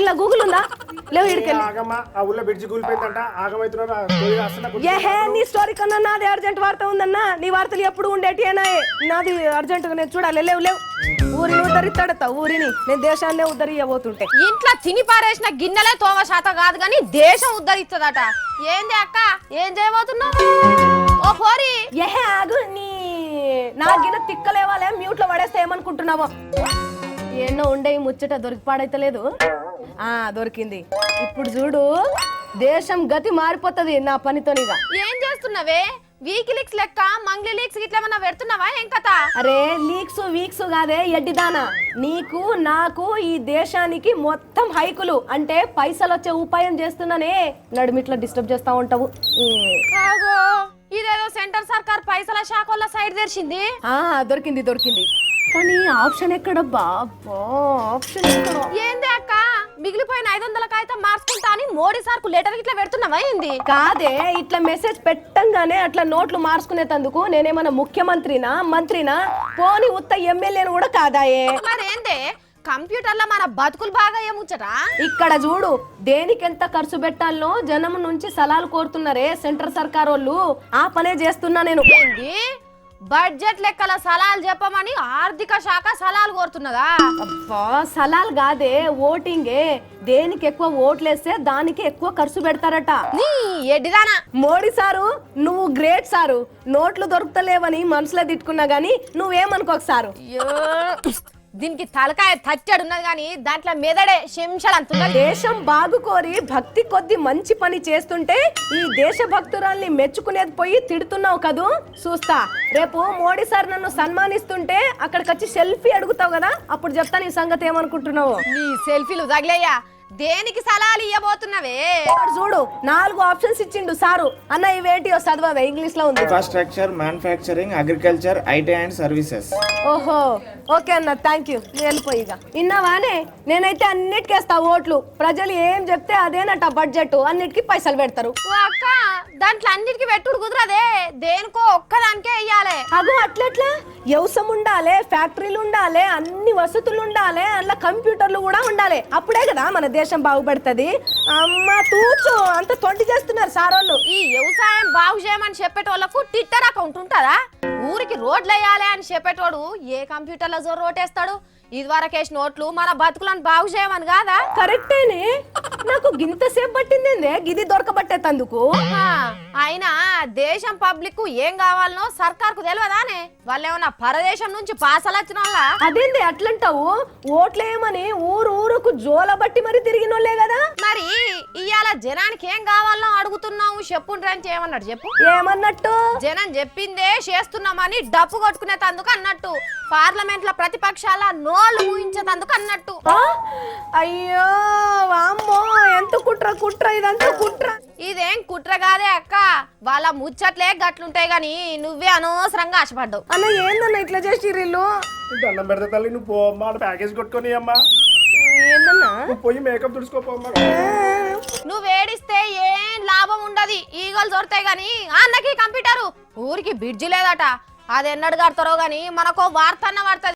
ఊర్లో గూగుల్ ఉందా? లేవు ఇడికెళ్ళి. ఆ ఊళ్ళో బ్రిడ్జి కూలిపోయిందంట, ఏహే నీ స్టోరీ కన్నా నాది అర్జెంట్ వార్త ఉందన్నా. నీ వార్తలు ఎప్పుడు ఉండేటియేనా? నాది అర్జెంట్ గా నేను చూడాలి. లేవు లేవు, ఊరిని ఉద్ధరిస్తాడతా. ఊరిని నేను దేశాన్నే ఉద్ధరియబోతుంటే. ఇంట్లో తిని పారేసిన గిన్నెలే తోమ శాత కాదు గాని దేశం ఉద్ధరిస్తుందట. ఏంది అక్క, ఏం చేయబోతున్నావు? ఓ పోరి ఏహే ఆగు, నీ నా గిన్నె తిక్కలేవాలే మ్యూట్ లో పడేస్తే ఏమనుకుంటున్నావో. ఎన్నో ఉండే ముచ్చట దొరికి పాడైతలేదు. దొరికింది. ఇప్పుడు చూడు, దేశం గతి మారిపోతుంది నా పనితోనిగా. ఏం చేస్తున్నావే? వీకిలీక్స్ లెక్క మంగ్లీ లీక్స్ ఇట్లా ఏమన్నా పెడుతున్నావా? ఏం కథ? అరే లీక్స్ వీక్స్ కాదే ఎడ్డిదానా, నీకు నాకు ఈ దేశానికి మొత్తం హైకులు అంటే పైసలు వచ్చే ఉపాయం చేస్తున్నానే. నడుమిట్లా డిస్టర్బ్ చేస్తా ఉంటావు. ఇదేదో సెంటర్ సర్కార్ పైసల శాఖ వల్ల సైడ్ తెరిచింది. దొరికింది దొరికింది, కానీ ఆప్షన్ ఎక్కడబ్బా? ఆప్షన్ ఎక్కడ? ఏంది అక్క, మిగిలిపోయిన 500 కాగితం మార్చుకుంటా అని మోడీ సార్కు లెటర్ ఇట్లా పెడుతున్నావా ఏంది? కాదే, ఇట్లా మెసేజ్ పెట్టంగానే అట్లా నోట్లు మార్చుకునేందుకు నేనేమన్నా ముఖ్యమంత్రినా మంత్రినా? పోని ఉత్త ఎమ్మెల్యేను కూడా కాదాయే. మరేందే కంప్యూటర్లో మన బతుకులు బాగా ఏముచ్చరా? ఇక్కడ చూడు, దేనికి ఎంత ఖర్చు పెట్టాలనో జనం నుంచి సలాలు కోరుతున్నారే సెంటర్ సర్కార్ వాళ్ళు. ఆ పనే చేస్తున్నా నేను. ఏంది బడ్జెట్ లెక్కల సలాలు చెప్పమని ఆర్థిక శాఖ సలాలు కోరుతున్నదా? అబ్బా సలాలు కాదే, ఓటింగే. దేనికి ఎక్కువ ఓట్లేస్తే దానికి ఎక్కువ ఖర్చు పెడతారట. నీ ఎడ్డిదానా. మోడీ సారు నువ్వు గ్రేట్ సారు, నోట్లు దొరుకుతలేవని మనసులో తిట్టుకున్నా గానీ నువ్వేమనుకోక సారు. దీనికి తలకాయ తచ్చాడు ఉన్నది కానీ దాంట్లో మెదడే శంషలంతున్నది. దేశం బాగు కోరి భక్తి కొద్ది మంచి పని చేస్తుంటే ఈ దేశ భక్తురాల్ని మెచ్చుకునేది పోయి తిడుతున్నావు కదూ. చూస్తా రేపు మోడీ సార్ నన్ను సన్మానిస్తుంటే అక్కడికి వచ్చి సెల్ఫీ అడుగుతావు కదా, అప్పుడు చెప్తా నీ సంగతి ఏమనుకుంటున్నావు. నీ సెల్ఫీలు తగిలేయ్యా. దేనికి సలాలు ఇయ్యబోతున్నవే? చూడు 4 ఆప్షన్స్ ఇచ్చిండు సారు. అన్న ఇవేంటియో చదవవే, ఇంగ్లీష్ లో ఉంది. Infrastructure, manufacturing, agriculture, IT and services. ఓహో ఓకే అన్న, థ్యాంక్ యూ. వెళ్ళిపోయిగా. విన్నావానే, నేనైతే అన్నిటికేస్తా ఓట్లు. ప్రజలు ఏం చెప్తే అదేనట బడ్జెట్, అన్నిటికీ పైసలు పెడతారు. ఓ అక్క, దాంట్లో అన్నిటికీ పెట్టుడు కుదరదే, దేనికో ఒక్కదానికే ఇయ్యాలి. అగో అట్లెట్లా? వ్యవసాయం ఉండాలి, ఫ్యాక్టరీలు ఉండాలి, అన్ని వసతులు ఉండాలి, అందులో కంప్యూటర్లు కూడా ఉండాలి. అప్పుడే కదా మన దేశం బాగుపడుతుంది. అమ్మ తూచు, అంత తొండి చేస్తున్నారు సారోళ్ళు. ఈ వ్యవసాయం బాగు చేయమని చెప్పేటోళ్లకు ట్విట్టర్ అకౌంట్ ఉంటుందా? ఊరికి రోడ్లు వేయాలి అని చెప్పేటోడు ఏ కంప్యూటర్లో జోరు రోటేస్తాడు? ఇదివరకేసి నోట్లు మన బతుకులను బాగు చేయమని కాదా? కరెక్టేనే, నాకు గింత సేపు పట్టిందే గిది దొరకబట్టేందుకు. అయినా దేశం పబ్లిక్ ఏం కావాలనో సర్కార్కు తెలియదానే? వాళ్ళేమన్నా పరదేశం నుంచి పాసలొచ్చిన వాళ్ళ? అదేంది అట్లంటావు? ఓట్లేమని ఊరుకు జోల బట్టి మరి తిరిగినోళ్లే కదా. మరి ఇవాళ జనానికి ఏం కావాలనో అడుగుతున్నావు, చెప్పుండ్రి అని ఏమన్నాడు చెప్పు. ఏమన్నట్టు? జనం చెప్పిందే చేస్తున్నామని డప్పు కొట్టుకునేందుకు అన్నట్టు. పార్లమెంట్ లో ప్రతిపక్షాల నోళ్లు ఊహించేందుకు అన్నట్టు. అయ్యో అమ్మో, ఎంత కుట్ర ఇదంతా కుట్ర. ఇదేం కుట్ర కాదే అక్క, వాళ్ళ ముచ్చట్లే గట్లుంటాయి గాని నువ్వే అనవసరంగా ఆశపడ్డావు. అన్న ఏందన్న ఇట్లా చేసి రిల్లు? దండం పెడతా తల్లి, నువ్వు పోమ్మా, ప్యాకేజ్ కొట్టుకొని అమ్మా. ఏందన్నా? పోయి మేకప్ తుడుచుకోపోమ్మా. నువ్వు ఏడిస్తే ఏం లాభం ఉండదు, ఈగలు దొరుకుతాయి గాని. అన్నకి కంప్యూటరు ఊరికి బిడ్జి లేదట, అది ఎన్నడు కడతారో గాని మనకో వార్త అన్న పడుతుంది.